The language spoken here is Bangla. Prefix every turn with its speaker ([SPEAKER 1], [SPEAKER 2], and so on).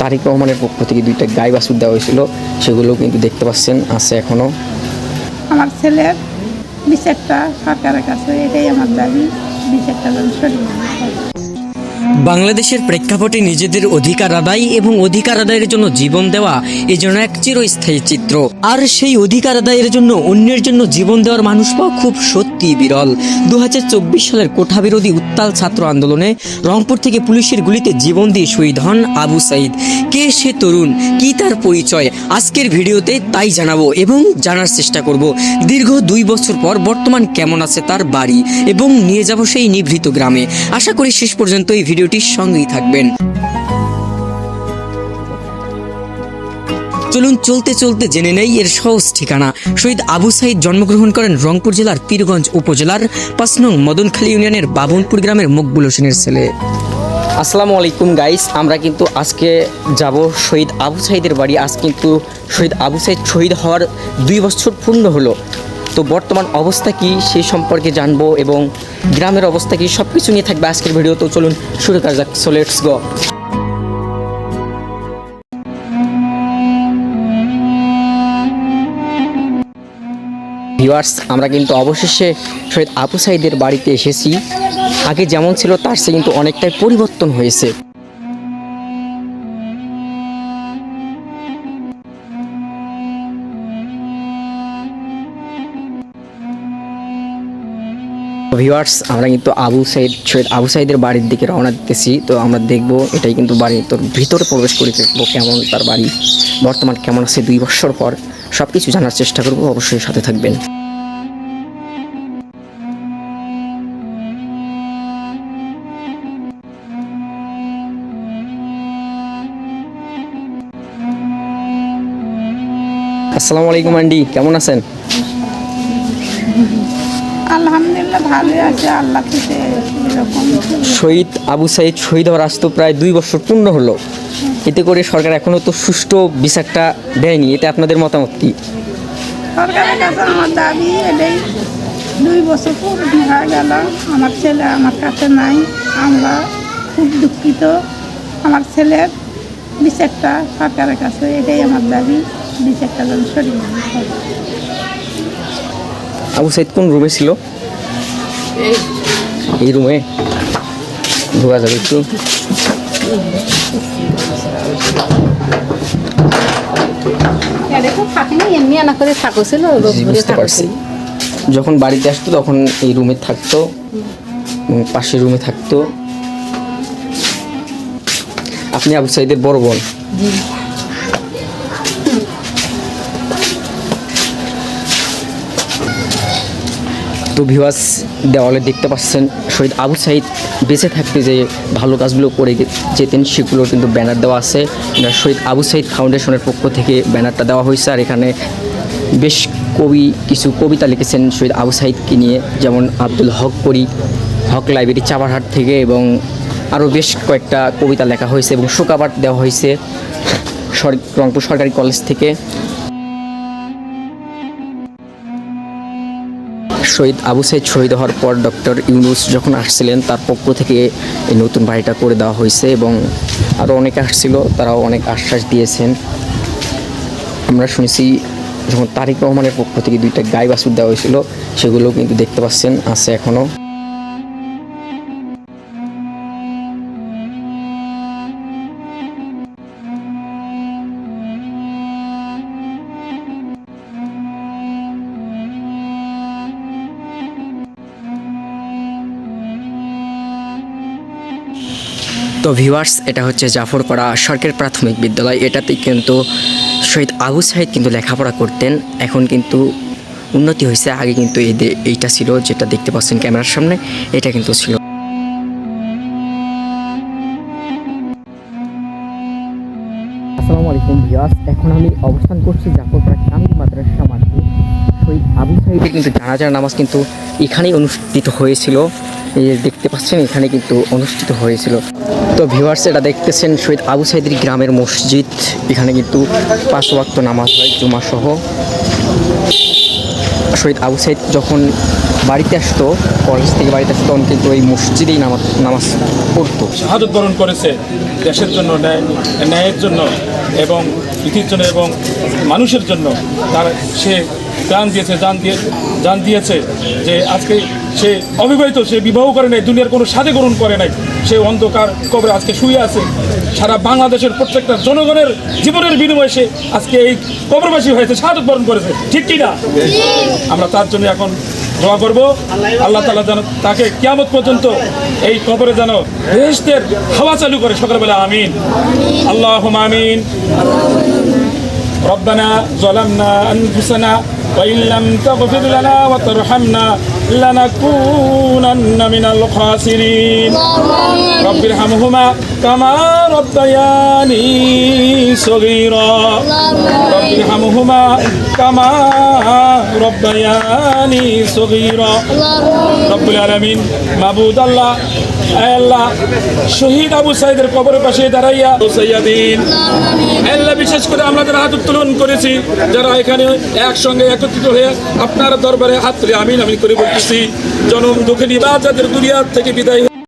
[SPEAKER 1] তারেক রহমানের পক্ষ থেকে 2টা গাই বাছুর দেওয়া হয়েছিল, সেগুলো কিন্তু দেখতে পাচ্ছেন আছে এখনও।
[SPEAKER 2] আমার ছেলের বিচারটা সরকারের কাছে, এটাই আমার দাবি, বিচারটা যেন সঠিক হয়।
[SPEAKER 3] বাংলাদেশের প্রেক্ষাপটে নিজেদের অধিকার আদায় এবং অধিকার আদায়ের জন্য জীবন দেওয়া এ যেন এক চিরস্থায়ী চিত্র। আর সেই অধিকার আদায়ের জন্য অন্যের জন্য জীবন দেওয়ার মানুষ পাওয়া খুব সত্যিই বিরল। 2024 সালের কোঠা বিরোধী উত্তাল ছাত্র আন্দোলনে রংপুর থেকে পুলিশের গুলিতে জীবন দিয়ে শহীদ হন আবু সাঈদ। কে সে তরুণ, কি তার পরিচয়, আজকের ভিডিওতে তাই জানাবো এবং জানার চেষ্টা করব। দীর্ঘ 2 বছর পর বর্তমান কেমন আছে তার বাড়ি এবং নিয়ে যাব সেই নিভৃত গ্রামে। আশা করি শেষ পর্যন্ত এই ভিডিওটির সঙ্গেই থাকবেন। চলুন চলতে চলতে জেনে নেই এর সহজ ঠিকানা। শহীদ আবু সাঈদ জন্মগ্রহণ করেন রংপুর জেলার পীরগঞ্জ উপজেলার 5 নং মদনখালী ইউনিয়নের বাবনপুর গ্রামের মকবুল হোসেনের ছেলে।
[SPEAKER 1] আসসালামু আলাইকুম গাইস, আমরা কিন্তু আজকে যাব শহীদ আবু সাঈদের বাড়ি। আজ কিন্তু শহীদ আবু সাঈদ শহীদ হওয়ার 2 বছর পূর্ণ হলো। তো বর্তমান অবস্থা কি সেই সম্পর্কে জানবো এবং গ্রামের অবস্থা কি সব কিছু নিয়ে থাকবে আজকের ভিডিও। তো চলুন শুরু করা যাক। So let's go. ভিউয়ার্স, আমরা কিন্তু অবশেষে শহীদ আবু সাঈদের বাড়িতে এসেছি। আগে যেমন ছিল তার চেয়ে কিন্তু অনেকটাই পরিবর্তন হয়েছে। ভিউয়ার্স, আমরা কিন্তু শহীদ আবু সাঈদের বাড়ির দিকে রওনা দিতেছি। তো আমরা দেখবো, এটাই কিন্তু বাড়ি, তোর ভিতরে প্রবেশ করে দেখবো কেমন তার বাড়ি, বর্তমান কেমন আছে 2 বছর পর, সব কিছু জানার চেষ্টা করবো। অবশ্যই সাথে থাকবেন। আসসালামু আলাইকুম আন্টি, কেমন আছেন?
[SPEAKER 2] আলহামদুলিল্লাহ ভালো আছে, আল্লাহ থেকে এরকম।
[SPEAKER 1] শহীদ আবু সাঈদ শহীদ হওয়ার আজ তো প্রায় 2 বছর পূর্ণ হলো। এতে করে সরকার এখনও তো সুষ্ঠু বিচারটা দেয়নি, এতে আপনাদের মতামত কি?
[SPEAKER 2] সরকারের কাছে আমার দাবি এটাই, 2 বছর পূর্ণ হয়ে গেল, আমার ছেলে আমার কাছে নাই, আমরা খুব দুঃখিত। আমার ছেলের বিচারটা সরকারের কাছে, এটাই আমার দাবি, বিচারটা যেন সঠিক হয়।
[SPEAKER 1] আবু সাঈদ কোন রুমে ছিল? এই রুমে ঢোকা যাবে একটু? বুঝতে পারছি। যখন বাড়িতে আসতো তখন এই রুমে থাকতো, পাশের রুমে থাকতো। আপনি আবু সাঈদের বড় বোন? তো ভিউয়ার্স, দেওয়ালে দেখতে পাচ্ছেন শহীদ আবু সাঈদ বেঁচে থাকতে যে ভালো কাজগুলো করে যেতেন সেগুলোর কিন্তু ব্যানার দেওয়া আছে। শহীদ আবু সাঈদ ফাউন্ডেশনের পক্ষ থেকে ব্যানারটা দেওয়া হয়েছে। আর এখানে বেশ কিছু কবিতা লিখেছেন শহীদ আবু সাঈদকে নিয়ে, যেমন আব্দুল হক লাইব্রেরি চাপারহাট থেকে, এবং আরও বেশ কয়েকটা কবিতা লেখা হয়েছে এবং শোকাপাঠ দেওয়া হয়েছে রংপুর সরকারি কলেজ থেকে। শহীদ আবু সাঈদ শহীদ হওয়ার পর ডক্টর ইউনূস যখন আসছিলেন তার পক্ষ থেকে এই নতুন বাড়িটা করে দেওয়া হয়েছে এবং আরও অনেকে আসছিল, তারাও অনেক আশ্বাস দিয়েছেন। আমরা শুনেছি যখন তারেক রহমানের পক্ষ থেকে 2টা গাই বাছুর দেওয়া হয়েছিল, সেগুলো কিন্তু দেখতে পাচ্ছেন আছে এখনও। তো ভিউয়ার্স, এটা হচ্ছে জাফরপাড়া সরকারি প্রাথমিক বিদ্যালয়। এটাতে কিন্তু শহীদ আবু সাঈদ কিন্তু লেখাপড়া করতেন। এখন কিন্তু উন্নতি হয়েছে, আগে কিন্তু এইটা ছিল যেটা দেখতে পাচ্ছেন ক্যামেরার সামনে, এটা কিন্তু ছিল। আসসালামু আলাইকুম ভিউয়ার্স, এখন আমি অবস্থান করছি জাফরপাড়া কামিল মাদ্রাসা মাঠে। শহীদ আবু সাঈদের কিন্তু জানাজার নামাজ কিন্তু এখানেই অনুষ্ঠিত হয়েছিল। এই দেখতে পাচ্ছেন এখানে কিন্তু অনুষ্ঠিত হয়েছিল। তো ভিউয়ার্স, এটা দেখতেছেন শহীদ আবু সাঈদের গ্রামের মসজিদ। এখানে কিন্তু 5 ওয়াক্ত নামাজ হয় জুমা সহ। শহীদ আবু সাঈদ যখন বাড়িতে আসতো, কলেজ থেকে বাড়িতে আসতো, তখন কিন্তু ওই মসজিদেই নামাজ পড়তো।
[SPEAKER 4] শাহাদত বরণ করেছে দেশের জন্য, ন্যায়ের জন্য এবং নীতির জন্য এবং মানুষের জন্য তার সে প্রাণ দিয়েছে, জান দিয়েছে। যে আজকে সে অবিবাহিত, সে বিবাহ করে নাই, দুনিয়ার কোনো সাথে গ্রহণ করে নাই, সে অন্ধকার কবরে আজকে শুয়ে আছে। সারা বাংলাদেশের প্রত্যেকটা জনগণের জীবনের বিনিময়ে সে আজকে এই কবরবাসী হয়েছে, শাহাদত বরণ করেছে, ঠিক কি না? আমরা তার জন্য এখন দোয়া করব, আল্লাহ তাআলা যেন তাকে কিয়ামত পর্যন্ত এই কবরে যেন বেহেশতের হাওয়া চালু করে। সকালবেলা আমিন, আল্লাহুম্মা আমিন। ربنا ظلمنا أنفسنا وإن لم تغفر لنا وترحمنا لنكونن من الخاسرين رب ارحمهما كما ربياني صغيرا رب ارحمهما كما ربياني صغيرا رب العالمين معبود الله আল্লাহ শহীদ আবু সাইদের কবরের পাশে দাঁড়াইয়া সৈয়দিন আল্লাহ বিশেষ করে আমরা যারা হাত উত্তোলন করেছি, যারা এখানে একসঙ্গে একত্রিত হয়ে আপনার দরবারে হাত তুলে আমিন আমিন করে বলতেছি, জনম দুঃখে নিবা যাদের দুনিয়া থেকে বিদায়